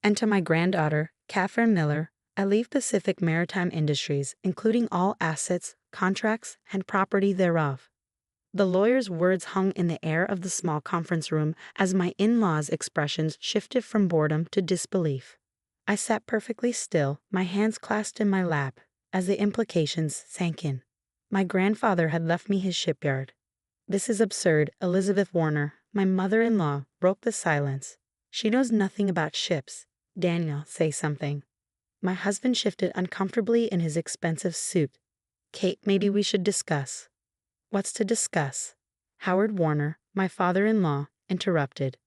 And to my granddaughter, Catherine Miller, I leave Pacific Maritime Industries, including all assets, contracts, and property thereof. The lawyer's words hung in the air of the small conference room as my in-laws' expressions shifted from boredom to disbelief. I sat perfectly still, my hands clasped in my lap, as the implications sank in. My grandfather had left me his shipyard. "This is absurd," Elizabeth Warner, my mother-in-law, broke the silence. "She knows nothing about ships." "Daniel, say something." My husband shifted uncomfortably in his expensive suit. "Kate, maybe we should discuss." "What's to discuss?" Howard Warner, my father-in-law, interrupted.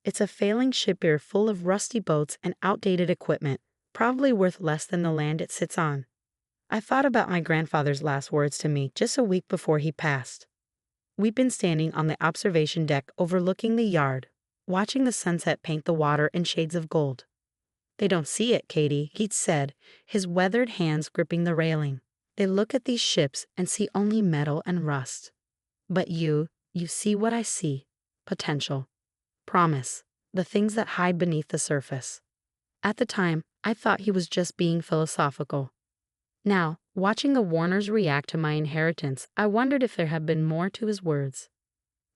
"It's a failing shipyard full of rusty boats and outdated equipment, probably worth less than the land it sits on." I thought about my grandfather's last words to me just a week before he passed. We'd been standing on the observation deck overlooking the yard, watching the sunset paint the water in shades of gold. "They don't see it, Katie," he'd said, his weathered hands gripping the railing. "They look at these ships and see only metal and rust. But you see what I see. Potential. Promise. The things that hide beneath the surface." At the time, I thought he was just being philosophical. Now, watching the Warners react to my inheritance, I wondered if there had been more to his words.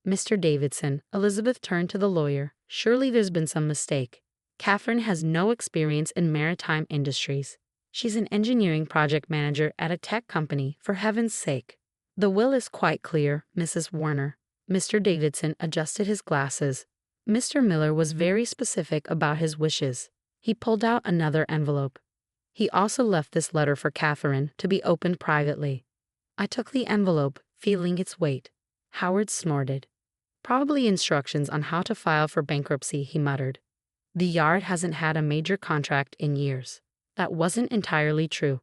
"Mr. Davidson," Elizabeth turned to the lawyer, "surely there's been some mistake. Catherine has no experience in maritime industries. She's an engineering project manager at a tech company, for heaven's sake." "The will is quite clear, Mrs. Warner." Mr. Davidson adjusted his glasses. Mr. Miller was very specific about his wishes. He pulled out another envelope. "He also left this letter for Catherine to be opened privately." I took the envelope, feeling its weight. Howard snorted. "Probably instructions on how to file for bankruptcy," he muttered. "The yard hasn't had a major contract in years." That wasn't entirely true.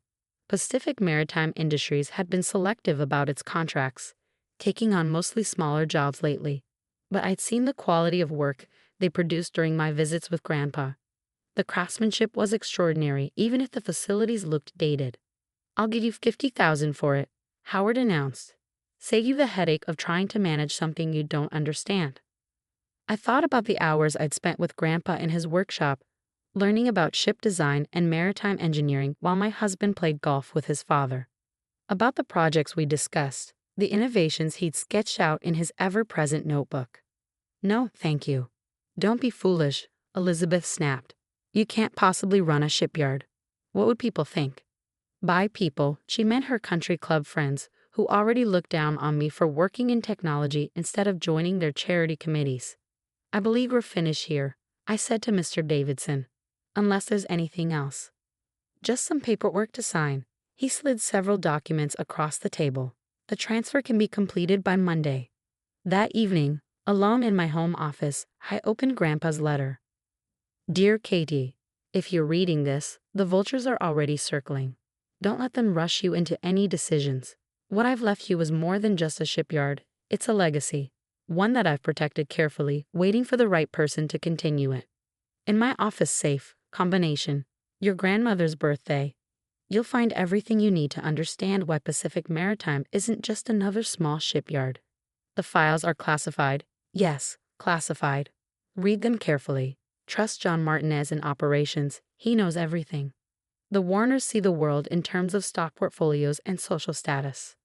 Pacific Maritime Industries had been selective about its contracts, taking on mostly smaller jobs lately. But I'd seen the quality of work they produced during my visits with Grandpa. The craftsmanship was extraordinary, even if the facilities looked dated. "I'll give you $50,000 for it," Howard announced. "Save you the headache of trying to manage something you don't understand." I thought about the hours I'd spent with Grandpa in his workshop, learning about ship design and maritime engineering while my husband played golf with his father. About the projects we discussed, the innovations he'd sketched out in his ever-present notebook. "No, thank you." "Don't be foolish," Elizabeth snapped. "You can't possibly run a shipyard. What would people think?" By people, she meant her country club friends, who already looked down on me for working in technology instead of joining their charity committees. "I believe we're finished here," I said to Mr. Davidson. "Unless there's anything else." "Just some paperwork to sign." He slid several documents across the table. "The transfer can be completed by Monday." That evening, alone in my home office, I opened Grandpa's letter. "Dear Katie, if you're reading this, the vultures are already circling. Don't let them rush you into any decisions. What I've left you is more than just a shipyard. It's a legacy. One that I've protected carefully, waiting for the right person to continue it. In my office safe, combination, your grandmother's birthday. You'll find everything you need to understand why Pacific Maritime isn't just another small shipyard. The files are classified. Yes, classified. Read them carefully. Trust John Martinez in operations. He knows everything. The Warners see the world in terms of stock portfolios and social status.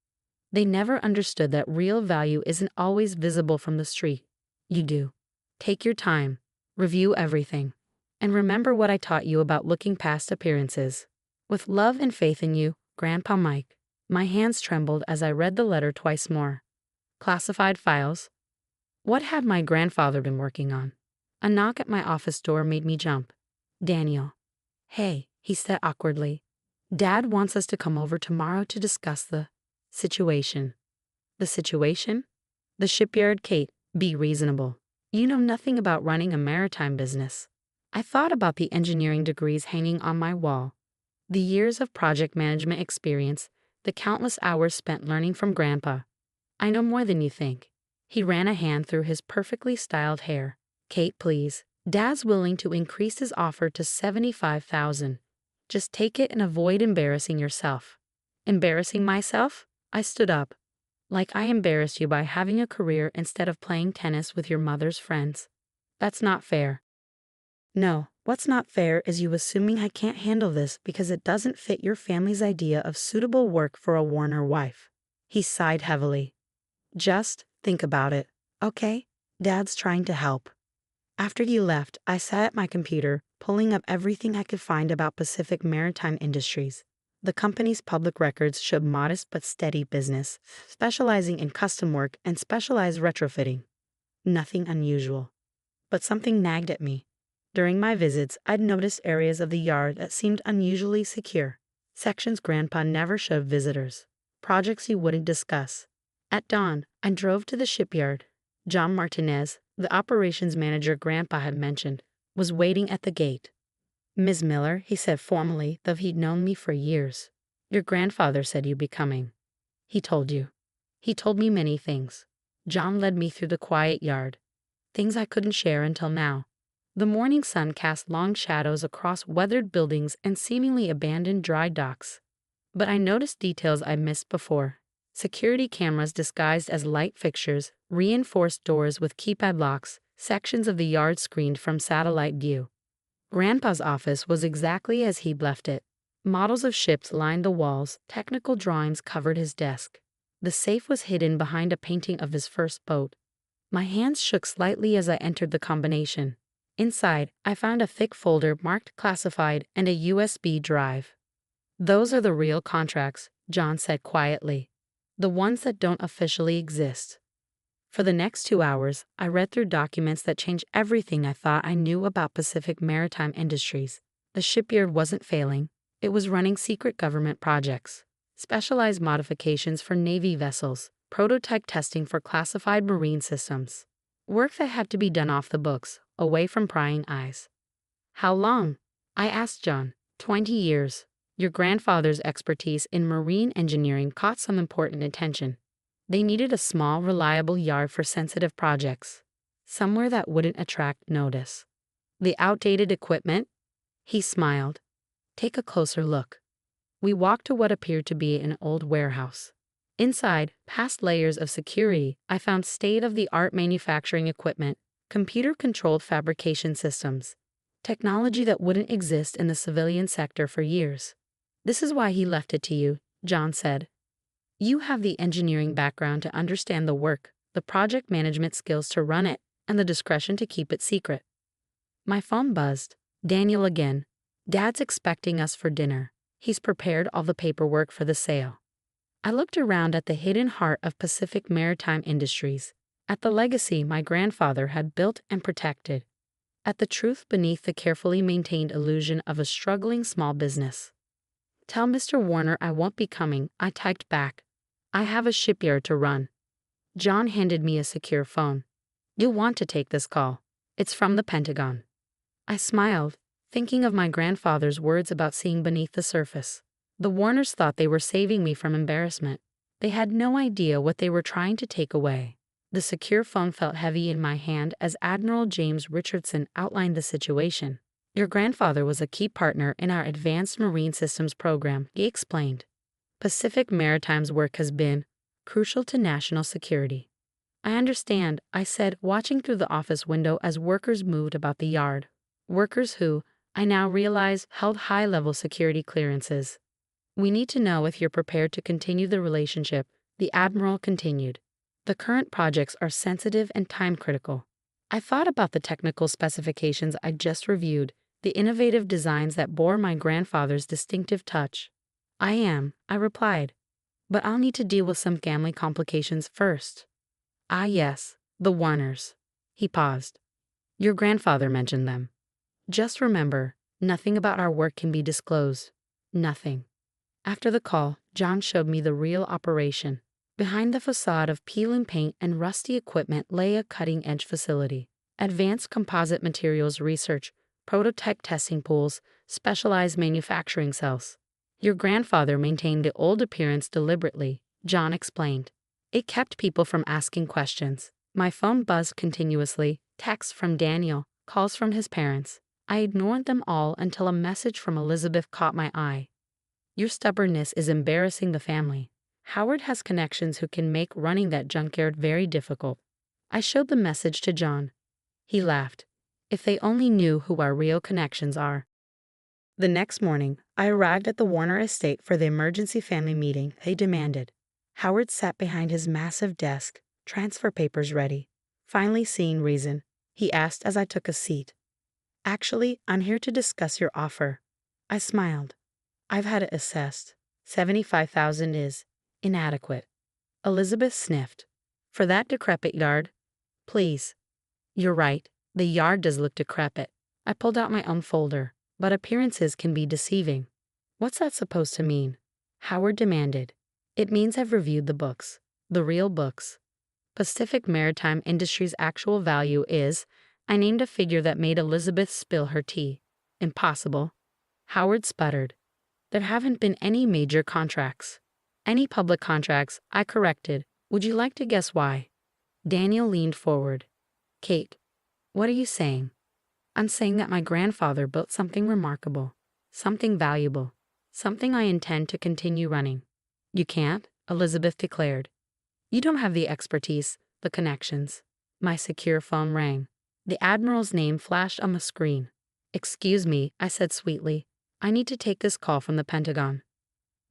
They never understood that real value isn't always visible from the street. You do. Take your time. Review everything. And remember what I taught you about looking past appearances. With love and faith in you, Grandpa Mike." My hands trembled as I read the letter twice more. Classified files. What had my grandfather been working on? A knock at my office door made me jump. "Daniel." "Hey," he said awkwardly. "Dad wants us to come over tomorrow to discuss the situation." "The situation?" "The shipyard, Kate. Be reasonable. You know nothing about running a maritime business." I thought about the engineering degrees hanging on my wall, the years of project management experience, the countless hours spent learning from Grandpa. "I know more than you think." He ran a hand through his perfectly styled hair. "Kate, please. Dad's willing to increase his offer to $75,000. Just take it and avoid embarrassing yourself." "Embarrassing myself?" I stood up. "Like I embarrassed you by having a career instead of playing tennis with your mother's friends. That's not fair." "No, What's not fair is you assuming I can't handle this because it doesn't fit your family's idea of suitable work for a Warner wife. He sighed heavily. Just think about it, okay? Dad's trying to help. After you left, I sat at my computer, pulling up everything I could find about Pacific Maritime Industries. The company's public records showed modest but steady business, specializing in custom work and specialized retrofitting. Nothing unusual. But something nagged at me. During my visits, I'd noticed areas of the yard that seemed unusually secure. Sections Grandpa never showed visitors. Projects he wouldn't discuss. At dawn, I drove to the shipyard. John Martinez, the operations manager Grandpa had mentioned, was waiting at the gate. "Ms. Miller," he said formally, though he'd known me for years. "Your grandfather said you'd be coming." "He told you." "He told me many things." John led me through the quiet yard. Things I couldn't share until now. The morning sun cast long shadows across weathered buildings and seemingly abandoned dry docks. But I noticed details I missed before. Security cameras disguised as light fixtures, reinforced doors with keypad locks, sections of the yard screened from satellite view. Grandpa's office was exactly as he'd left it. Models of ships lined the walls, technical drawings covered his desk. The safe was hidden behind a painting of his first boat. My hands shook slightly as I entered the combination. Inside, I found a thick folder marked classified and a USB drive. "Those are the real contracts," John said quietly. "The ones that don't officially exist." For the next 2 hours, I read through documents that changed everything I thought I knew about Pacific Maritime Industries. The shipyard wasn't failing. It was running secret government projects, specialized modifications for Navy vessels, prototype testing for classified marine systems. Work that had to be done off the books, away from prying eyes. "How long?" I asked John. 20 years. Your grandfather's expertise in marine engineering caught some important attention. They needed a small, reliable yard for sensitive projects. Somewhere that wouldn't attract notice. The outdated equipment? He smiled. "Take a closer look." We walked to what appeared to be an old warehouse. Inside, past layers of security, I found state-of-the-art manufacturing equipment, computer-controlled fabrication systems, technology that wouldn't exist in the civilian sector for years. "This is why he left it to you," John said. "You have the engineering background to understand the work, the project management skills to run it, and the discretion to keep it secret." My phone buzzed. Daniel again. "Dad's expecting us for dinner. He's prepared all the paperwork for the sale." I looked around at the hidden heart of Pacific Maritime Industries, at the legacy my grandfather had built and protected, at the truth beneath the carefully maintained illusion of a struggling small business. "Tell Mr. Warner I won't be coming," I typed back. "I have a shipyard to run." John handed me a secure phone. "You'll want to take this call. It's from the Pentagon." I smiled, thinking of my grandfather's words about seeing beneath the surface. The Warners thought they were saving me from embarrassment. They had no idea what they were trying to take away. The secure phone felt heavy in my hand as Admiral James Richardson outlined the situation. "Your grandfather was a key partner in our Advanced Marine Systems program," he explained. "Pacific Maritime's work has been crucial to national security." "I understand," I said, watching through the office window as workers moved about the yard. Workers who, I now realize, held high-level security clearances. "We need to know if you're prepared to continue the relationship," the Admiral continued. "The current projects are sensitive and time-critical." I thought about the technical specifications I'd just reviewed, the innovative designs that bore my grandfather's distinctive touch. "I am," I replied. "But I'll need to deal with some family complications first." "Ah yes, the Warners." He paused. "Your grandfather mentioned them. Just remember, nothing about our work can be disclosed. Nothing." After the call, John showed me the real operation. Behind the facade of peel and paint and rusty equipment lay a cutting-edge facility. Advanced composite materials research, prototype testing pools, specialized manufacturing cells. "Your grandfather maintained the old appearance deliberately," John explained. "It kept people from asking questions." My phone buzzed continuously, texts from Daniel, calls from his parents. I ignored them all until a message from Elizabeth caught my eye. "Your stubbornness is embarrassing the family. Howard has connections who can make running that junkyard very difficult." I showed the message to John. He laughed. If they only knew who our real connections are. The next morning, I arrived at the Warner estate for the emergency family meeting they demanded. Howard sat behind his massive desk, transfer papers ready. Finally seeing reason, he asked as I took a seat. Actually, I'm here to discuss your offer. I smiled. I've had it assessed. 75,000 is inadequate. Elizabeth sniffed. For that decrepit yard? Please. You're right. The yard does look decrepit. I pulled out my own folder. But appearances can be deceiving. What's that supposed to mean? Howard demanded. It means I've reviewed the books. The real books. Pacific Maritime Industries' actual value is, I named a figure that made Elizabeth spill her tea. Impossible. Howard sputtered. There haven't been any major contracts. Any public contracts, I corrected. Would you like to guess why? Daniel leaned forward. Kate, what are you saying? I'm saying that my grandfather built something remarkable, something valuable, something I intend to continue running. You can't, Elizabeth declared. You don't have the expertise, the connections. My secure phone rang. The Admiral's name flashed on the screen. Excuse me, I said sweetly. I need to take this call from the Pentagon.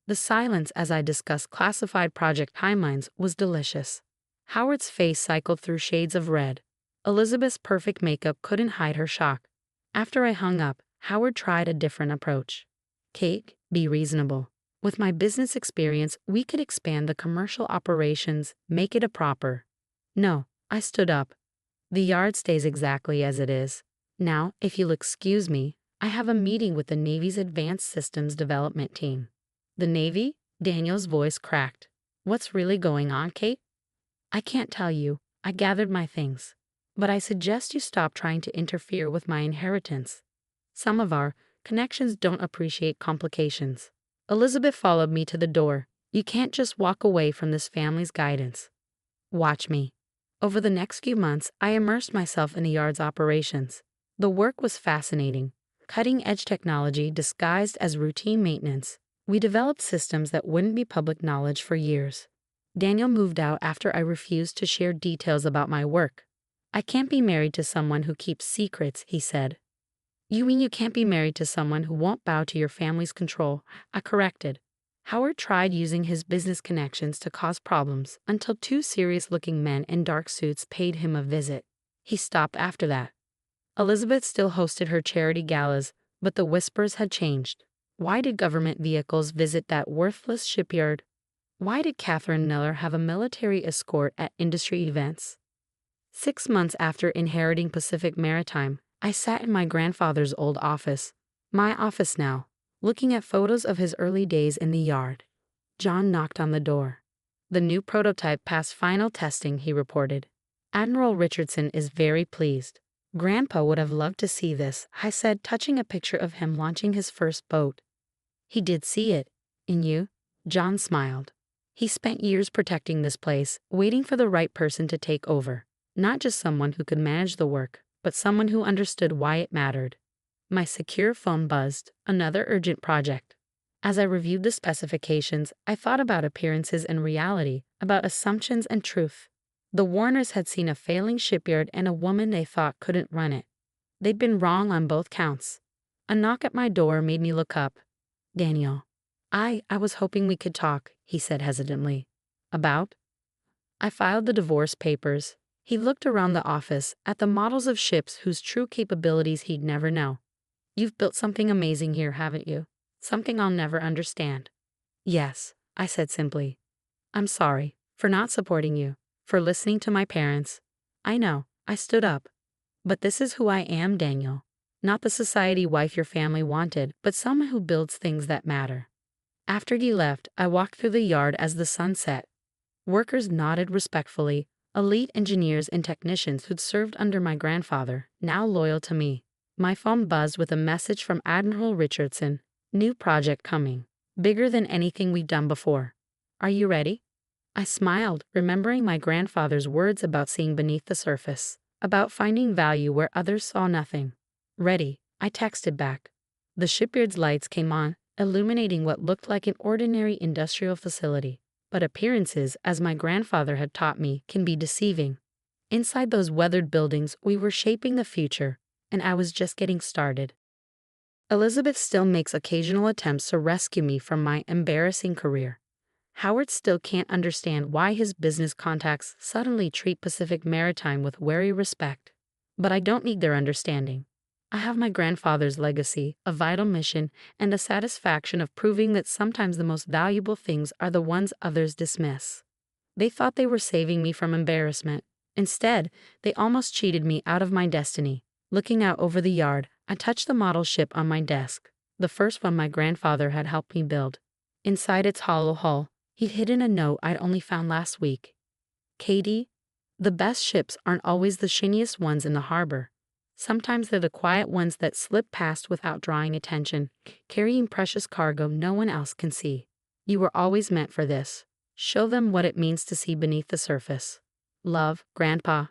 The silence as I discussed classified project timelines was delicious. Howard's face cycled through shades of red. Elizabeth's perfect makeup couldn't hide her shock. After I hung up, Howard tried a different approach. Kate, be reasonable. With my business experience, we could expand the commercial operations, make it a proper. No, I stood up. The yard stays exactly as it is. Now, if you'll excuse me, I have a meeting with the Navy's Advanced Systems Development Team. The Navy? Daniel's voice cracked. What's really going on, Kate? I can't tell you. I gathered my things. But I suggest you stop trying to interfere with my inheritance. Some of our connections don't appreciate complications. Elizabeth followed me to the door. You can't just walk away from this family's guidance. Watch me. Over the next few months, I immersed myself in the yard's operations. The work was fascinating. Cutting-edge technology disguised as routine maintenance. We developed systems that wouldn't be public knowledge for years. Daniel moved out after I refused to share details about my work. I can't be married to someone who keeps secrets, he said. You mean you can't be married to someone who won't bow to your family's control? I corrected. Howard tried using his business connections to cause problems until two serious-looking men in dark suits paid him a visit. He stopped after that. Elizabeth still hosted her charity galas, but the whispers had changed. Why did government vehicles visit that worthless shipyard? Why did Catherine Miller have a military escort at industry events? 6 months after inheriting Pacific Maritime, I sat in my grandfather's old office, my office now, looking at photos of his early days in the yard. John knocked on the door. The new prototype passed final testing, he reported. Admiral Richardson is very pleased. Grandpa would have loved to see this, I said, touching a picture of him launching his first boat. He did see it. And you? John smiled. He spent years protecting this place, waiting for the right person to take over. Not just someone who could manage the work, but someone who understood why it mattered. My secure phone buzzed, another urgent project. As I reviewed the specifications, I thought about appearances and reality, about assumptions and truth. The Warners had seen a failing shipyard and a woman they thought couldn't run it. They'd been wrong on both counts. A knock at my door made me look up. Daniel. I was hoping we could talk, he said hesitantly. About? I filed the divorce papers. He looked around the office at the models of ships whose true capabilities he'd never know. You've built something amazing here, haven't you? Something I'll never understand. Yes, I said simply. I'm sorry for not supporting you, for listening to my parents. I know, I stood up. But this is who I am, Daniel. Not the society wife your family wanted, but someone who builds things that matter. After he left, I walked through the yard as the sun set. Workers nodded respectfully, elite engineers and technicians who'd served under my grandfather, now loyal to me. My phone buzzed with a message from Admiral Richardson. New project coming. Bigger than anything we've done before. Are you ready? I smiled, remembering my grandfather's words about seeing beneath the surface, about finding value where others saw nothing. Ready, I texted back. The shipyard's lights came on, illuminating what looked like an ordinary industrial facility. But appearances, as my grandfather had taught me, can be deceiving. Inside those weathered buildings, we were shaping the future, and I was just getting started. Elizabeth still makes occasional attempts to rescue me from my embarrassing career. Howard still can't understand why his business contacts suddenly treat Pacific Maritime with wary respect. But I don't need their understanding. I have my grandfather's legacy, a vital mission, and the satisfaction of proving that sometimes the most valuable things are the ones others dismiss. They thought they were saving me from embarrassment. Instead, they almost cheated me out of my destiny. Looking out over the yard, I touched the model ship on my desk, the first one my grandfather had helped me build. Inside its hollow hull, he'd hidden a note I'd only found last week. Katie, the best ships aren't always the shiniest ones in the harbor. Sometimes they're the quiet ones that slip past without drawing attention, carrying precious cargo no one else can see. You were always meant for this. Show them what it means to see beneath the surface. Love, Grandpa.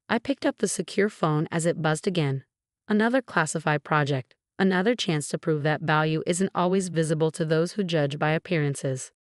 I picked up the secure phone as it buzzed again. Another classified project, another chance to prove that value isn't always visible to those who judge by appearances.